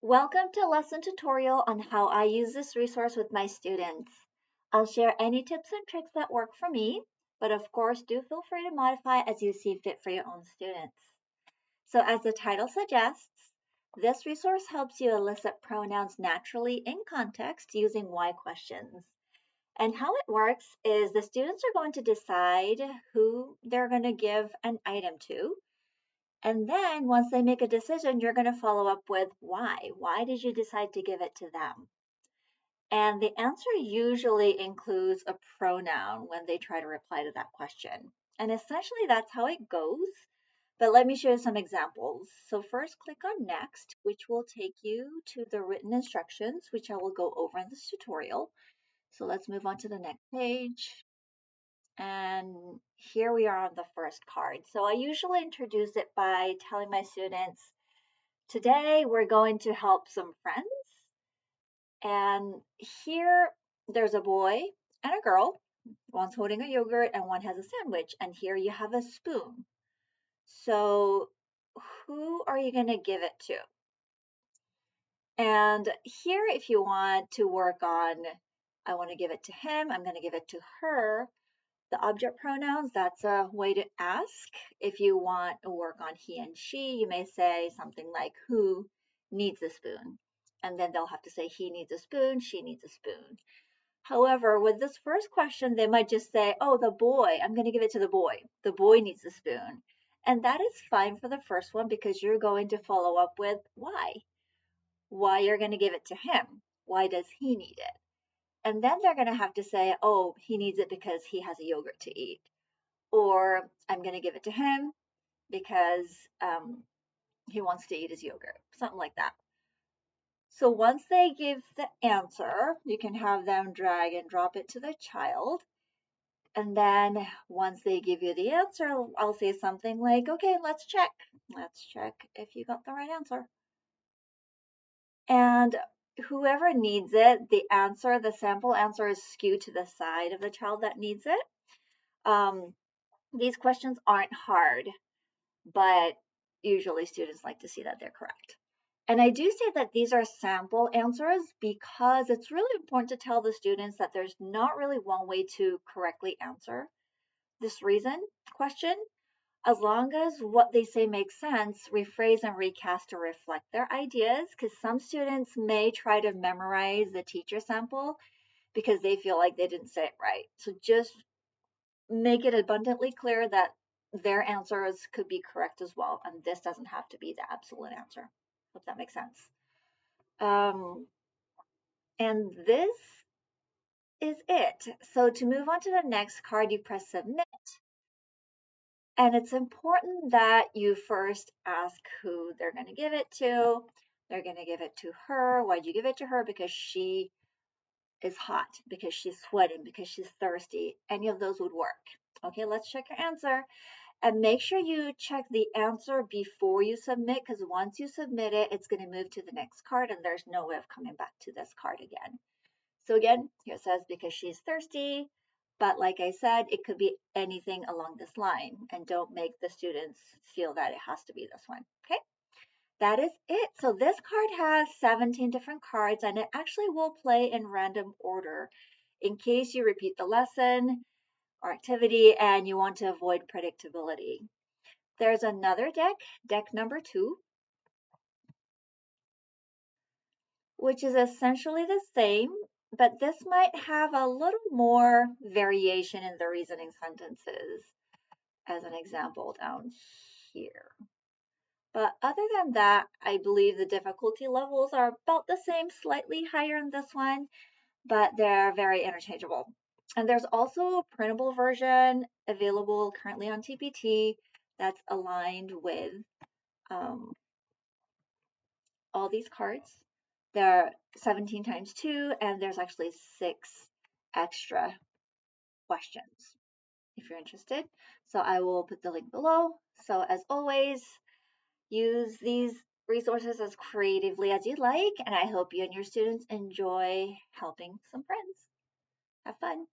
Welcome to a lesson tutorial on how I use this resource with my students. I'll share any tips and tricks that work for me, but of course do feel free to modify as you see fit for your own students. So as the title suggests, this resource helps you elicit pronouns naturally in context using why questions. And how it works is the students are going to decide who they're going to give an item to. And then once they make a decision, you're going to follow up with why. Why did you decide to give it to them? And the answer usually includes a pronoun when they try to reply to that question. And essentially that's how it goes. But let me show you some examples. So first click on next, which will take you to the written instructions, which I will go over in this tutorial. So let's move on to the next page. And here we are on the first card. So I usually introduce it by telling my students, today we're going to help some friends. And here there's a boy and a girl. One's holding a yogurt and one has a sandwich. And here you have a spoon. So who are you going to give it to? And here, if you want to work on, I want to give it to him, I'm going to give it to her. The object pronouns, that's a way to ask. If you want to work on he and she, you may say something like, who needs a spoon? And then they'll have to say, he needs a spoon, she needs a spoon. However, with this first question, they might just say, oh, the boy, I'm going to give it to the boy. The boy needs a spoon. And that is fine for the first one because you're going to follow up with why. Why you're going to give it to him. Why does he need it? And then they're going to have to say, oh, he needs it because he has a yogurt to eat. Or I'm going to give it to him because he wants to eat his yogurt, something like that. So once they give the answer, you can have them drag and drop it to the child. And then once they give you the answer, I'll say something like, okay, let's check. Let's check if you got the right answer. And whoever needs it, the sample answer is skewed to the side of the child that needs it. These questions aren't hard, but usually students like to see that they're correct. And I do say that these are sample answers because it's really important to tell the students that there's not really one way to correctly answer this question. As long as what they say makes sense, rephrase and recast to reflect their ideas, because some students may try to memorize the teacher sample because they feel like they didn't say it right. So just make it abundantly clear that their answers could be correct as well, and this doesn't have to be the absolute answer. Hope that makes sense. And this is it. So to move on to the next card, you press submit. And it's important that you first ask who they're going to give it to. They're going to give it to her. Why'd you give it to her? Because she is hot, because she's sweating, because she's thirsty. Any of those would work. Okay, let's check your answer. And make sure you check the answer before you submit, because once you submit it, it's going to move to the next card and there's no way of coming back to this card again. So again, here it says because she's thirsty, but like I said, it could be anything along this line, and don't make the students feel that it has to be this one. Okay, that is it. So this card has 17 different cards and it actually will play in random order in case you repeat the lesson or activity and you want to avoid predictability. There's another deck number 2, which is essentially the same, but this might have a little more variation in the reasoning sentences, as an example down here. But other than that, I believe the difficulty levels are about the same, slightly higher in this one, but they're very interchangeable. And there's also a printable version available currently on TPT that's aligned with all these cards. There are 17 times 2, and there's actually 6 extra questions if you're interested. So I will put the link below. So as always, use these resources as creatively as you like, and I hope you and your students enjoy helping some friends. Have fun.